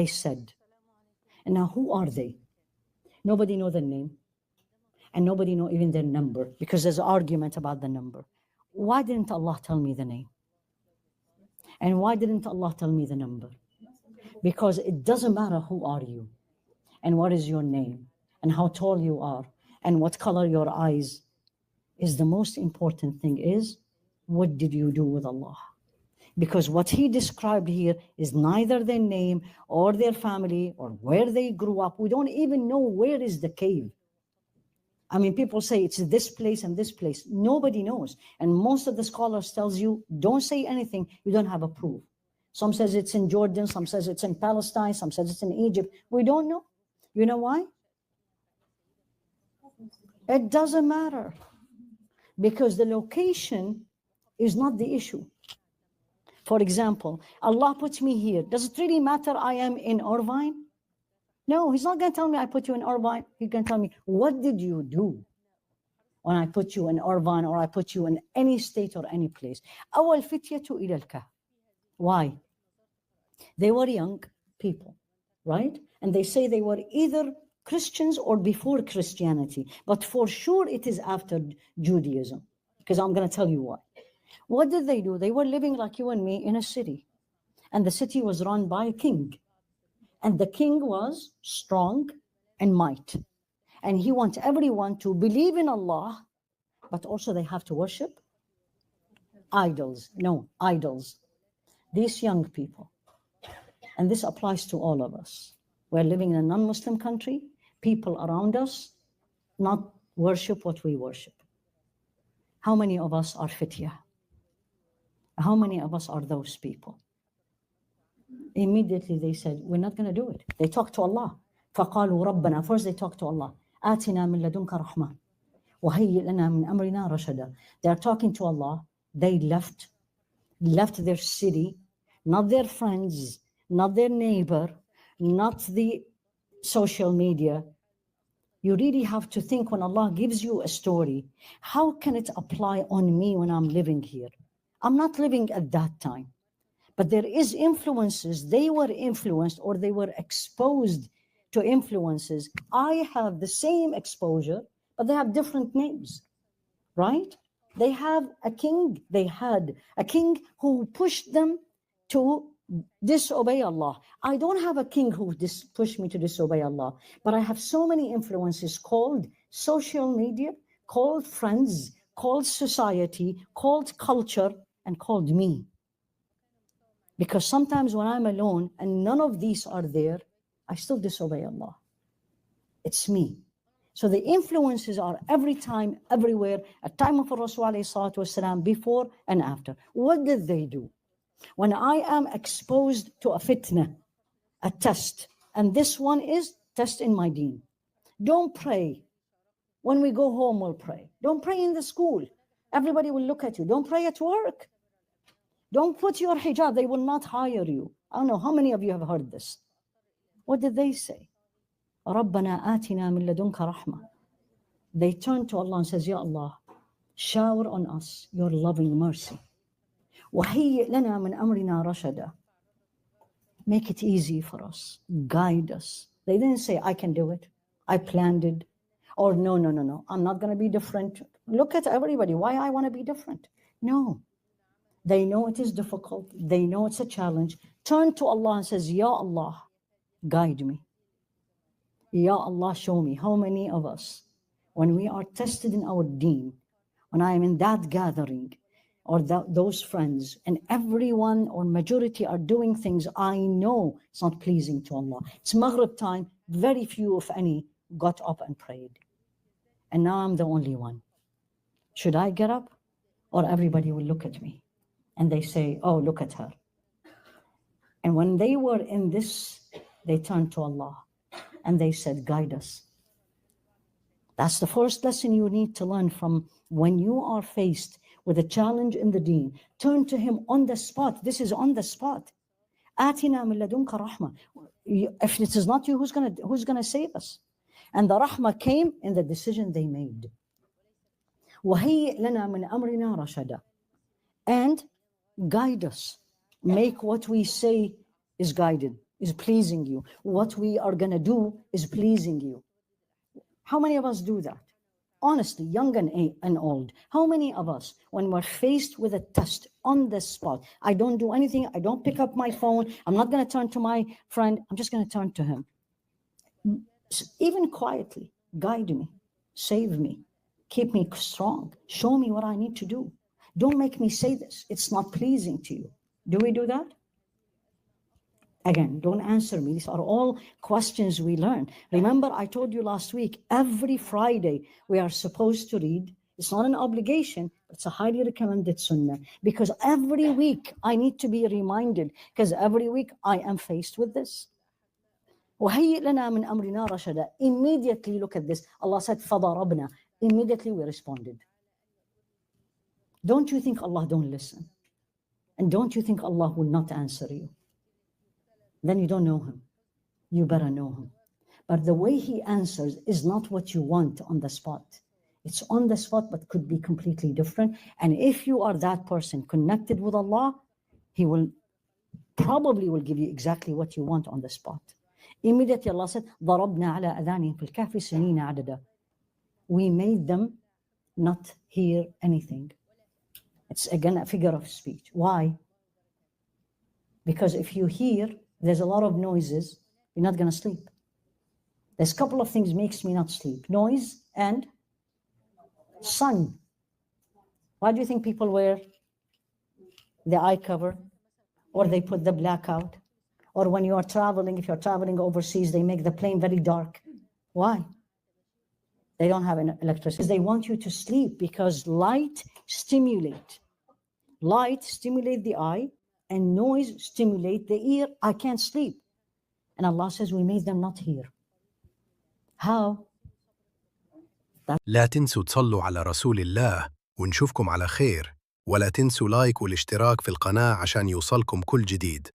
they said. And now who are they? Nobody know their name. And nobody know even their number, because there's an argument about the number. Why didn't Allah tell me the name? And why didn't Allah tell me the number? Because it doesn't matter who are you, and what is your name, and how tall you are, and what color your eyes is. The most important thing is, what did you do with Allah? Because what he described here is neither their name or their family or where they grew up. We don't even know where is the cave. I mean, people say it's this place and this place. Nobody knows. And most of the scholars tells you, don't say anything, you don't have a proof. Some says it's in Jordan, some says it's in Palestine, some says it's in Egypt. We don't know. You know why? It doesn't matter. Because the location is not the issue. For example, Allah puts me here. Does it really matter I am in Irvine? No, he's not going to tell me I put you in Irvine. He's going to tell me, what did you do when I put you in Irvine or I put you in any state or any place? أول فتية إلى الكهف. Why? They were young people, right? And they say they were either Christians or before Christianity. But for sure it is after Judaism, because I'm going to tell you why. What did they do? They were living like you and me in a city. And the city was run by a king. And the king was strong and might. And he wants everyone to believe in Allah, but also they have to worship idols. No, idols. These young people. And this applies to all of us. We're living in a non-Muslim country. People around us not worship what we worship. How many of us are fitya? How many of us are those people? Immediately they said, we're not going to do it. They talked to Allah. فَقَالُوا رَبَّنَا. First they talked to Allah. آتِنَا مِن لَدُنْكَ رَحْمَةً وَهَيِّئْ لَنَا مِنْ أَمْرِنَا رَشَدًا. They are talking to Allah. They left their city, not their friends, not their neighbor, not the social media. You really have to think, when Allah gives you a story, how can it apply on me when I'm living here? I'm not living at that time. But there is influences. They were influenced or they were exposed to influences. I have the same exposure, but they have different names, right? They have a king. They had a king who pushed them to disobey Allah. I don't have a king who pushed me to disobey Allah, but I have so many influences called social media, called friends, called society, called culture, and called me. Because sometimes when I'm alone and none of these are there, I still disobey Allah. It's me. So the influences are every time, everywhere, at time of Rasul alayhi salatu wasalam, before and after. What did they do? When I am exposed to a fitna, a test, and this one is test in my deen. Don't pray. When we go home, we'll pray. Don't pray in the school. Everybody will look at you. Don't pray at work. Don't put your hijab. They will not hire you. I don't know how many of you have heard this. What did they say? رَبَّنَا آتِنَا مِن لَدُنْكَ رَحْمَةً. They turn to Allah and says, Ya Allah, shower on us your loving mercy. وَهَيِّئْ لَنَا مِنْ أَمْرِنَا رَشَدًا. Make it easy for us. Guide us. They didn't say, I can do it. I planned it. Or no, I'm not going to be different. Look at everybody. Why I want to be different? No. They know it is difficult. They know it's a challenge. Turn to Allah and says, Ya Allah, guide me. Ya Allah, show me. How many of us, when we are tested in our deen, when I am in that gathering, or those friends, and everyone or majority are doing things I know it's not pleasing to Allah. It's Maghrib time, very few, if any, got up and prayed. And now I'm the only one. Should I get up? Or everybody will look at me and they say, oh, look at her. And when they were in this, they turned to Allah and they said, guide us. That's the first lesson you need to learn from when you are faced with a challenge in the deen. Turn to him on the spot. This is on the spot. آتِنَا مِن لَدُنْكَ رَحْمَةً. If it is not you, who's gonna save us? And the rahmah came in the decision they made. وَهَيِّئْ لَنَا مِنْ أَمْرِنَا رَشَدًا. And guide us. Make what we say is guided. is pleasing you. What we are going to do is pleasing you. How many of us do that? Honestly, young and old. How many of us, when we're faced with a test on the spot, I don't do anything, I don't pick up my phone, I'm not going to turn to my friend, I'm just going to turn to him. Even quietly, guide me, save me, keep me strong, show me what I need to do. Don't make me say this. It's not pleasing to you. Do we do that? Again, don't answer me. These are all questions we learn. Remember, I told you last week, every Friday we are supposed to read. It's not an obligation, but it's a highly recommended sunnah. Because every week I need to be reminded, because every week I am faced with this. وَهَيِّئْ لَنَا مِنْ أَمْرِنَا رَشَدًا. Immediately, look at this. Allah said, فَضَرَبْنَا. Immediately we responded. Don't you think Allah don't listen? And don't you think Allah will not answer you? Then you don't know him. You better know him. But the way he answers is not what you want on the spot. It's on the spot, but could be completely different. And if you are that person connected with Allah, he will probably give you exactly what you want on the spot. Immediately Allah said, ضَرَبْنَا عَلَىٰ أَذَانِهِمْ فِي الْكَهْفِ سِنِينَ عَدَدًا. We made them not hear anything. It's again a figure of speech. Why? Because if you hear, there's a lot of noises, you're not going to sleep. There's a couple of things makes me not sleep. Noise and sun. Why do you think people wear the eye cover? Or they put the blackout? Or when you are traveling, if you're traveling overseas, they make the plane very dark. Why? They don't have an electricity. They want you to sleep because light stimulate the eye, and noise stimulate the ear. I can't sleep. And Allah says we made them not hear. How? لا تنسوا تصلوا على رسول الله ونشوفكم على خير، ولا تنسوا لايك والاشتراك في القناة عشان يوصلكم كل جديد.